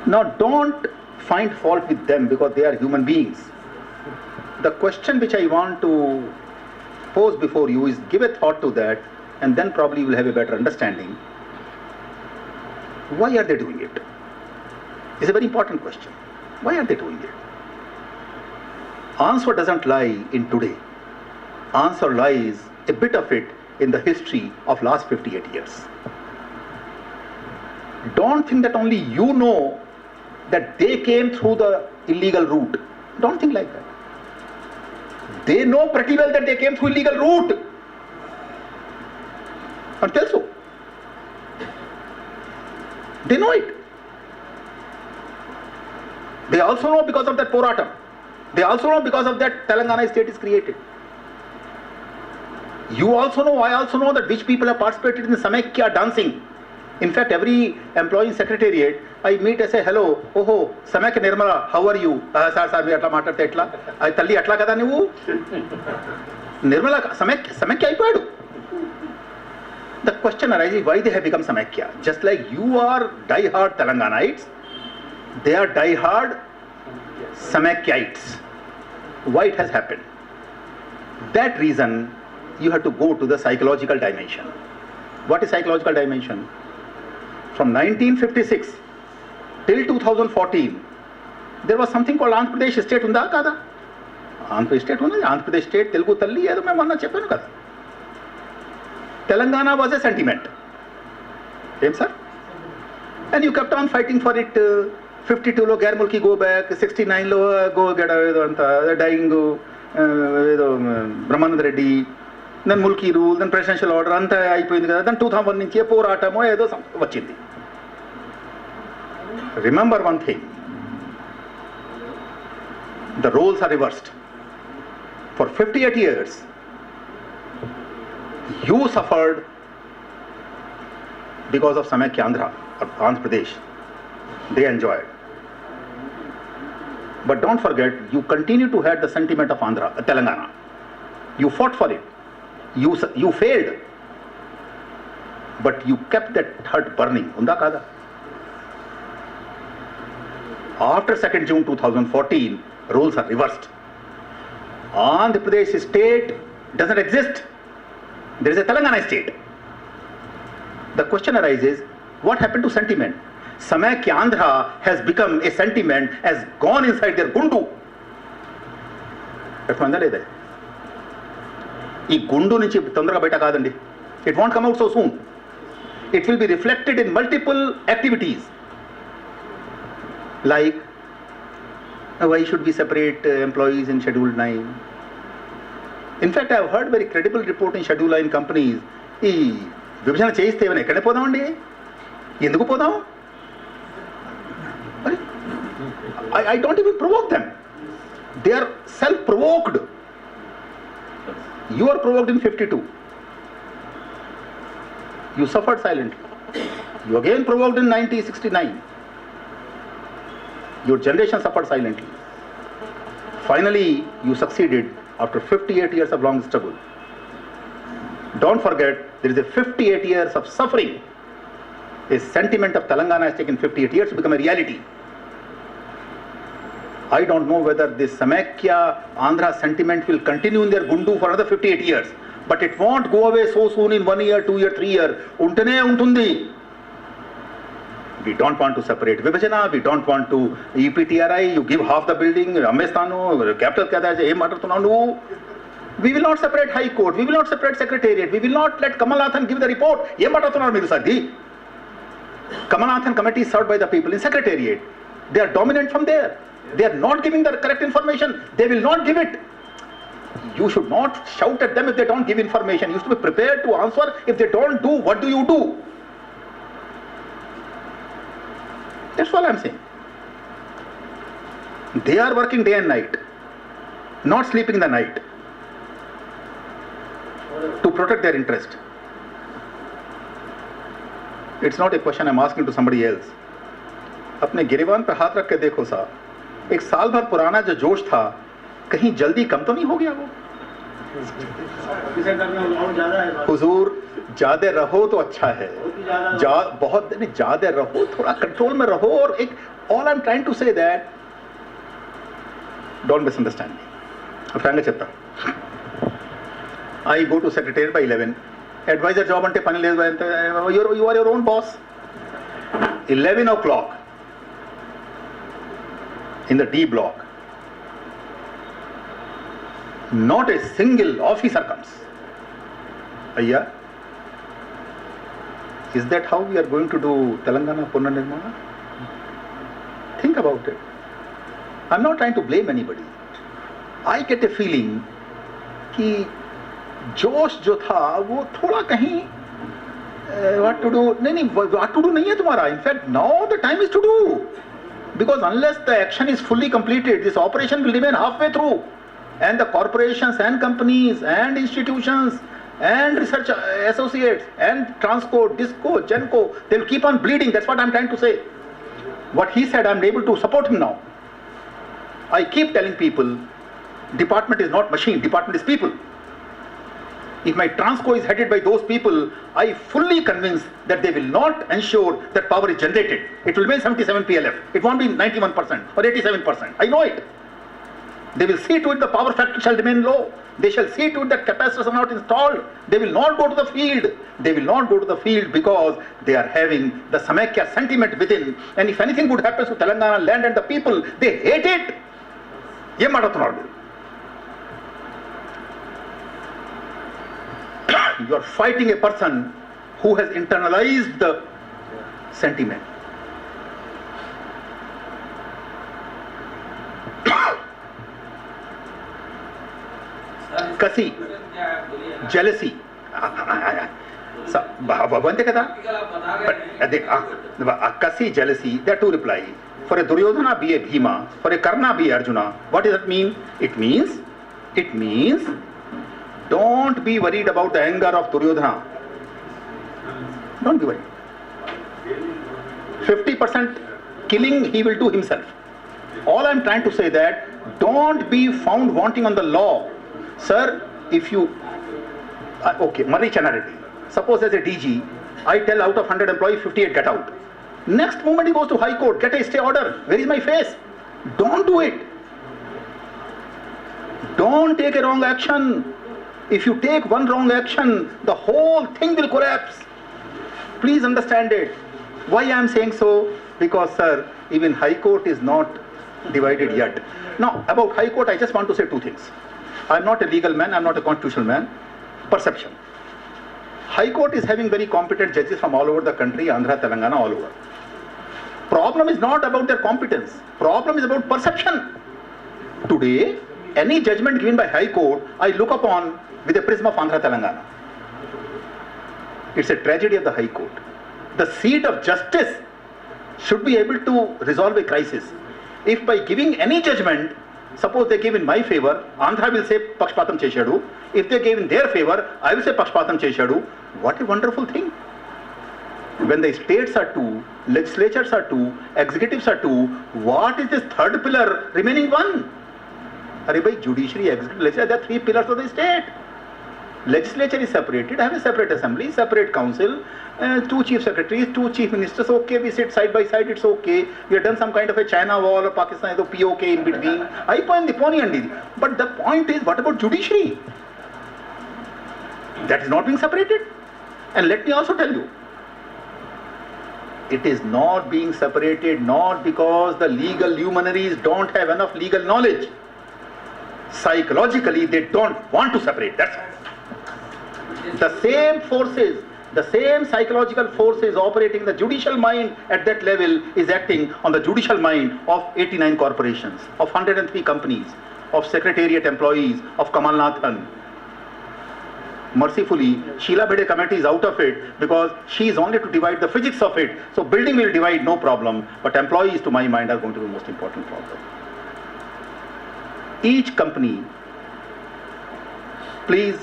Now don't find fault with them because they are human beings. The question which I want to pose before you is give a thought to that, and then probably you will have a better understanding. Why are they doing it? It's a very important question. Why are they doing it? Answer doesn't lie in today. Answer lies, a bit of it, in the history of last 58 years. Don't think that only you know that they came through the illegal route. Don't think like that. They know pretty well that they came through illegal route. And tell so. They know it. They also know because of that Poratam. They also know because of that Telangana state is created. You also know, I also know that which people have participated in the Samaikya dancing. In fact, every employee in secretariat, I meet and say, hello, oh, Samaikya Nirmala, how are you? Sir, we atla maatarte etla. I talli atla kada nevu. Nirmala, Samaikya ayipadu. The question arises, why they have become Samaikya? Just like you are die-hard Telangana'ites, they are die-hard Samaikyites. Why it has happened? That reason, you have to go to the psychological dimension. What is psychological dimension? From 1956 till 2014, there was something called Andhra Pradesh state unda kada? Andhra Pradesh state unda, Andhra Pradesh state, Telugu talli, edo main manna cheppanu kada. Telangana was a sentiment. Same, sir? And you kept on fighting for it. 52 lo Gair Mulki go back, 69 lo go get dying Brahmanand Reddy, then Mulki rule, then presidential order, then 2001 నుంచి పోరాటమో ఏదో వచ్చింది. Remember one thing, the roles are reversed. For 58 years, you suffered because of Samaikya Andhra or Andhra Pradesh. They enjoyed. But don't forget, you continue to have the sentiment of Telangana. You fought for it. You failed. But you kept that heart burning. Unda kada? After 2nd June 2014, roles are reversed. Andhra Pradesh state doesn't exist. There is a Telangana state. The question arises, what happened to sentiment? Samaikya Andhra has become a sentiment, has gone inside their gundu. Ee gundu nunchi tondaraga baita kaadandi. It won't come out so soon. It will be reflected in multiple activities. Like, why should we separate employees in Schedule 9? In fact, I have heard very credible report in Schedule 9 companies. ఈ విభజన చేయిస్తే ఏమైనా ఎక్కడే పోదామండి? ఎందుకు పోదాం? I don't even provoke them. They are self-provoked. You are provoked in 52. You suffered silently. You again provoked in 1969. Your generation suffered silently. Finally, you succeeded after 58 years of long struggle. Don't forget, there is a 58 years of suffering. A sentiment of Telangana has taken 58 years to become a reality. I don't know whether this Samaikya Andhra sentiment will continue in their gundu for another 58 years. But it won't go away so soon in 1 year, 2 year, 3 year. Untane untundi. We don't want to separate Vibhajana, we don't want to EPTRI, you give half the building, Amestano, capital kada hai, no. We will not separate High Court, we will not separate Secretariat, we will not let Kamal Nathan give the report. Kamal Nathan committee is served by the people in Secretariat. They are dominant from there. They are not giving the correct information. They will not give it. You should not shout at them if they don't give information. You should be prepared to answer. If they don't do, what do you do? That's all I'm saying. They are working day and night, not sleeping in the night, to protect their interest. It's not a question I'm asking to somebody else. अपने गिरेबान पे हाथ रख के देखो साहब, एक साल भर पुराना जो जोश था, कहीं जल्दी कम तो नहीं हो गया वो? हुजूर, ज्यादा रहो तो अच्छा है, बहुत ज्यादा रहो, थोड़ा कंट्रोल में रहो और एक all I'm trying to say that, don't misunderstand me. Frankly chepta. I go to secretariat by 11. Advisor job ante pani ledu ante you are your own boss. 11 o'clock in the D block, not a single officer comes. Ayya, is that how we are going to do Telangana Punarnirmana? Think about it. I'm not trying to blame anybody. I get a feeling कि जोश जो था वो थोड़ा कहीं what to do नहीं है तुम्हारा. In fact, now the time is to do, because unless the action is fully completed, this operation will remain halfway through, and the corporations and companies and institutions and research associates and Transco, Disco, Genco, they'll keep on bleeding. That's what I'm trying to say. What he said, I'm able to support him now. I keep telling people, department is not machine, department is people. If my Transco is headed by those people, I fully convinced that they will not ensure that power is generated. It will remain 77 PLF. It won't be 91% or 87%. I know it. They will see to it the power factor shall remain low. They shall see to it that capacitors are not installed. They will not go to the field. They will not go to the field because they are having the Samaikya sentiment within. And if anything good happens to Telangana land and the people, they hate it. Ye maatatunnaru. You are fighting a person who has internalized the sentiment. Kasi, jealousy. Kasi, jealousy, there are two replies. For a Duryodhana be a Bhima, for a Karna be Arjuna. What does that mean? It means, don't be worried about the anger of Duryodhana. Don't be worried. 50% killing he will do himself. All I'm trying to say that, don't be found wanting on the law. Sir, if you, okay, Murray Channareddy, suppose as a DG, I tell out of 100 employees, 58 get out. Next moment he goes to High Court, get a stay order. Where is my face? Don't do it. Don't take a wrong action. If you take one wrong action, the whole thing will collapse. Please understand it. Why I am saying so? Because, sir, even High Court is not divided yet. Now, about High Court, I just want to say two things. I am not a legal man, I am not a constitutional man. Perception. High Court is having very competent judges from all over the country, Andhra, Telangana, all over. Problem is not about their competence. Problem is about perception. Today, any judgment given by High Court, I look upon with a prism of Andhra, Telangana. It's a tragedy of the High Court. The seat of justice should be able to resolve a crisis. If by giving any judgment, suppose they give in my favor, Andhra will say Pakshpatam Cheshadu. If they give in their favor, I will say Pakshpatam Cheshadu. What a wonderful thing. When the states are two, legislatures are two, executives are two, what is this third pillar remaining one? Are bhai, judiciary, executive, legislature, there are three pillars of the state. Legislature is separated, have a separate assembly, separate council, two chief secretaries, two chief ministers. Okay, we sit side by side, it's okay. We have done some kind of a China wall or Pakistan, POK in between. I point the pony and but the point is, what about judiciary? That is not being separated. And let me also tell you, it is not being separated not because the legal luminaries don't have enough legal knowledge. Psychologically, they don't want to separate. That's all. The same forces, the same psychological forces operating in the judicial mind at that level is acting on the judicial mind of 89 corporations, of 103 companies, of secretariat employees, of Kamal Nathan. Mercifully, Sheila Bede committee is out of it because she is only to divide the physics of it. So building will divide, no problem. But employees, to my mind, are going to be the most important problem. Each company, please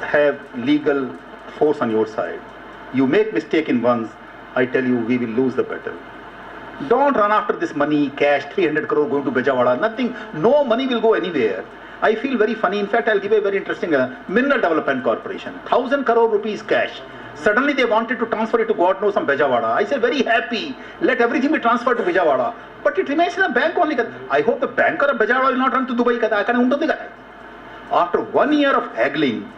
have legal force on your side. You make mistake in once, I tell you, we will lose the battle. Don't run after this money, cash, 300 crore going to Bejawada, nothing, no money will go anywhere. I feel very funny. In fact, I'll give a very interesting Mineral Development Corporation, 1,000 crore rupees cash. Suddenly they wanted to transfer it to God knows some Bijawada. I said very happy, let everything be transferred to Bijawada. But it remains in the bank only. I hope the banker of Bijawada will not run to Dubai. After 1 year of haggling,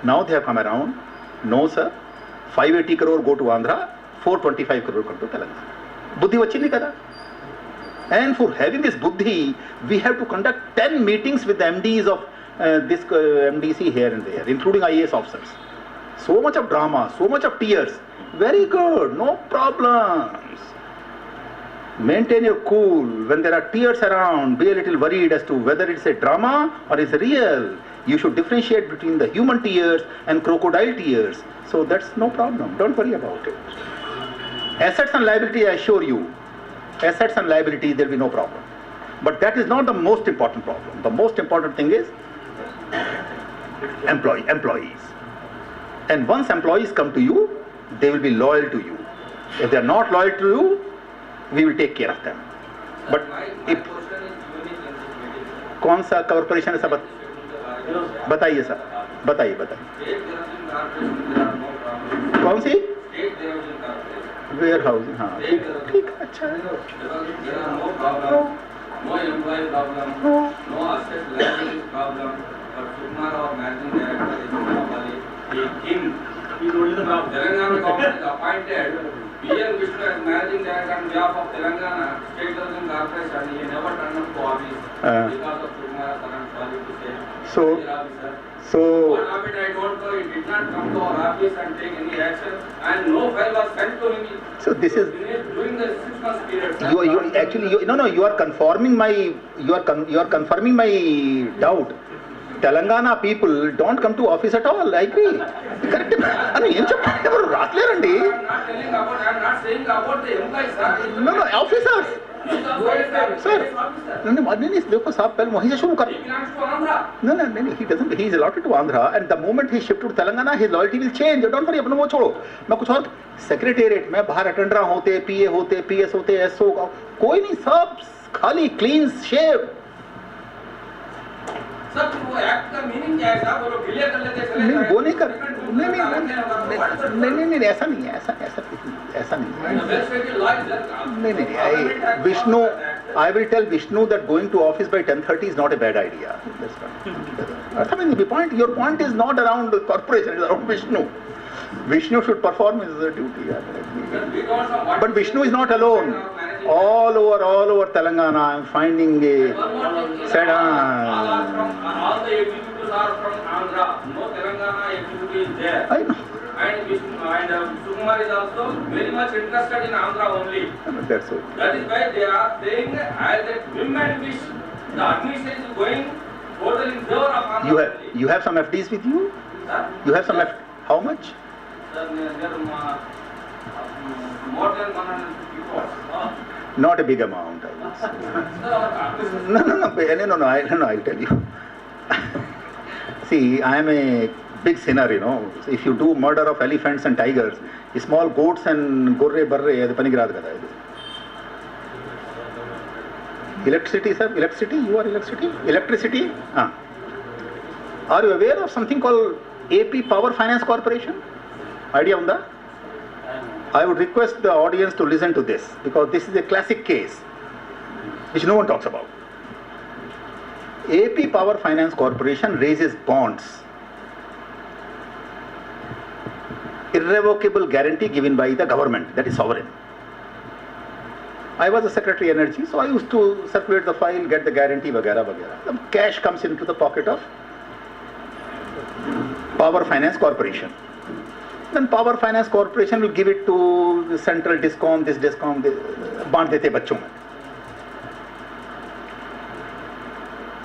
now they have come around. No sir, 580 crore go to Andhra, 425 crore come to Telangana. Buddhi vachindi kada. And for having this buddhi, we have to conduct 10 meetings with the MDs of this MDC here and there, including IAS officers. So much of drama, so much of tears. Very good, no problems. Maintain your cool. When there are tears around, be a little worried as to whether it's a drama or it's real. You should differentiate between the human tears and crocodile tears. So that's no problem. Don't worry about it. Assets and liability, I assure you, assets and liability, there will be no problem. But that is not the most important problem. The most important thing is employees. And once employees come to you, they will be loyal to you. If they are not loyal to you, we will take care of them. But if कौन सा corporation है सब बताइए sir, बताइए कौन सी where housing, हाँ ठीक अच्छा है. No employee problem, no asset liability problem, but Sukumar, our managing director, is him. Telangana government is appointed B.N. Vishnu as managing director on behalf of Telangana State Housing Corporation. He never turned up to office because of Sukumar's current qualification. So what happened, I don't know. He did not come to our office and take any action, and no file was sent to him. So this is during the 6 months period. You actually no you are confirming my confirming my doubt. Telangana people don't come to office at all. I agree. Correct. I mean, I'm not saying about the employees, sir. No, officers. Sir, नहीं देखो साहब पहले वहीं से शुरू कर. No, he doesn't. He is allotted to Andhra, and the moment he shifted to Telangana, his loyalty will change. Don't worry, अपना वो छोड़ो. मैं कुछ और सेक्रेटेरिएट में बाहर अटेंडर होते, पीए होते, पीएस होते, एसओ कोई नहीं, सब खाली क्लीन शेव. सर वो एक्ट का मीनिंग क्या है साहब? वो लोग डिले कर लेते हैं. नहीं वो नहीं कर नहीं ऐसा नहीं है, ऐसा नहीं. Vishnu, I will tell Vishnu that going to office by 10:30 is not a bad idea. That's right. Your point is not around the corporation, it's around Vishnu. Vishnu should perform his duty. But Vishnu is not alone. All over Telangana, I am finding a all the executives are from Andhra. No Telangana executive is there. I know. And Sukumar is also very much interested in Andhra only. That's so. That is why they are saying as a women wish, the administration is going totally in favor of Andhra. You have some FDs with you? Sir? You have some FD. How much? Sir, more than 150 crores. Not a big amount, I would say. No, I'll tell you. See, I am a big sinner, you know. If you do murder of elephants and tigers, small goats and gorre barre, the panigrad gada. Electricity, sir? Electricity? You are electricity? Electricity? Are you aware of something called AP Power Finance Corporation? Idea on that? I would request the audience to listen to this, because this is a classic case which no one talks about. AP Power Finance Corporation raises bonds. Irrevocable guarantee given by the government, that is sovereign. I was a Secretary Energy, so I used to circulate the file, get the guarantee, vagara. The cash comes into the pocket of Power Finance Corporation. Then Power Finance Corporation will give it to the central discom, this discom, बांट देते बच्चों में.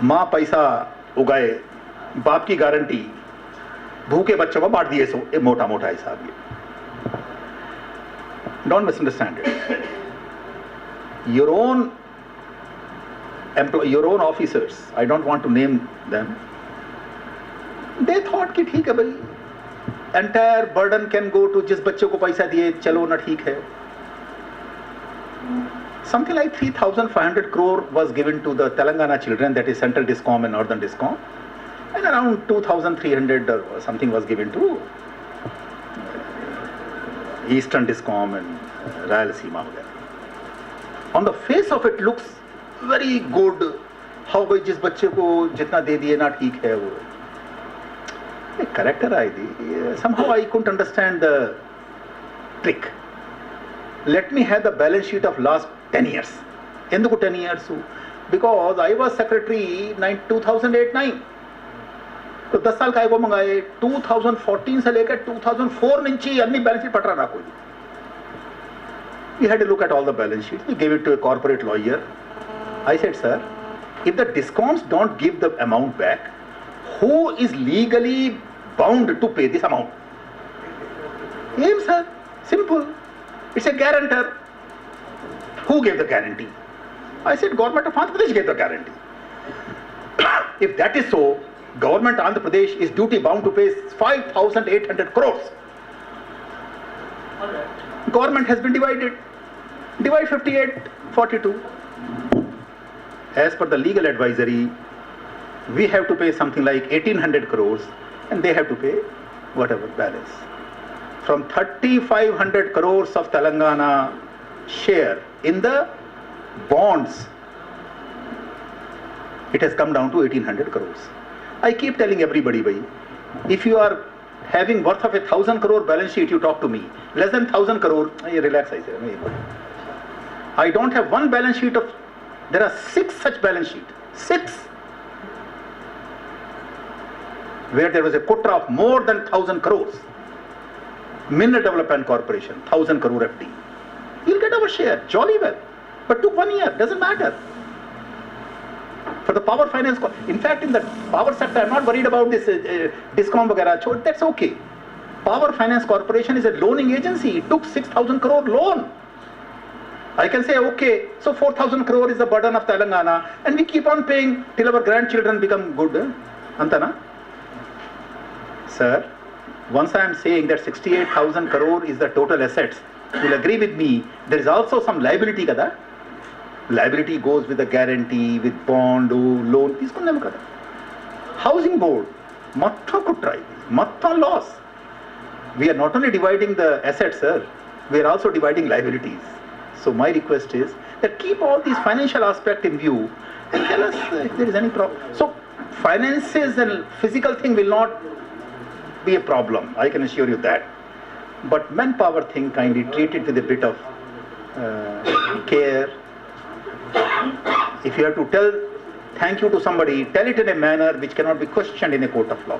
माँ पैसा उगाए, बाप की guarantee, भूखे बच्चों को बांट दिए. सो ये मोटा हिसाब ये. Don't misunderstand it. Your own officers, I don't want to name them, they thought कि ठीक है भाई, entire burden can go to जिस बच्चे को पैसा दिए, चलो ना ठीक है. Something like 3,500 crore was given to the Telangana children, that is Central Discom and Northern Discom, and around 2,300 or something was given to Eastern Discom and Rayalaseema वगैरह. On the face of it looks very good. How भाई जिस बच्चे को जितना दे दिए ना ठीक है वो. Character ID. Somehow I couldn't understand the trick. Let me have the balance sheet of last 10 years. ఎందుకు 10 years? Because I was secretary 2008-9. तो 10 साल का को मंगाए 2014 से लेकर 2004 నుంచి అన్ని బ్యాలెన్స్ షీట్ పట్టరా నాకు. We had to look at all the balance sheets. We gave it to a corporate lawyer. I said, sir, if the discoms don't give the amount back, who is legally bound to pay this amount? Yes, sir. Simple. It's a guarantor. Who gave the guarantee? I said, government of Andhra Pradesh gave the guarantee. If that is so, government Andhra Pradesh is duty bound to pay 5,800 crores. Government has been divided. Divide 58-42. As per the legal advisory, we have to pay something like 1,800 crores and they have to pay whatever balance. From 3,500 crores of Telangana share in the bonds, it has come down to 1,800 crores. I keep telling everybody, bhai, if you are having worth of 1,000 crore balance sheet, you talk to me. Less than 1,000 crore, relax, I say. I don't have one balance sheet of, there are 6 such balance sheet. 6. Where there was a quota of more than 1,000 crores. Mineral Development Corporation, 1,000 crore FD. You'll get our share, jolly well. But took 1 year, doesn't matter. For the power finance, in fact, in the power sector, I'm not worried about this discount vagara. That's okay. Power Finance Corporation is a loaning agency. It took 6,000 crore loan. I can say, okay, so 4,000 crore is the burden of Telangana, and we keep on paying till our grandchildren become good. Antana? Sir, once I am saying that 68,000 crore is the total assets, you'll agree with me, there is also some liability, kada? Liability goes with the guarantee, with bond, loan. Housing board, matta could try, matta loss. We are not only dividing the assets, sir, we are also dividing liabilities. So my request is that keep all these financial aspects in view and tell us if there is any problem. So finances and physical thing will not be a problem, I can assure you that. But manpower thing, kindly treat it with a bit of care. If you have to tell thank you to somebody, tell it in a manner which cannot be questioned in a court of law.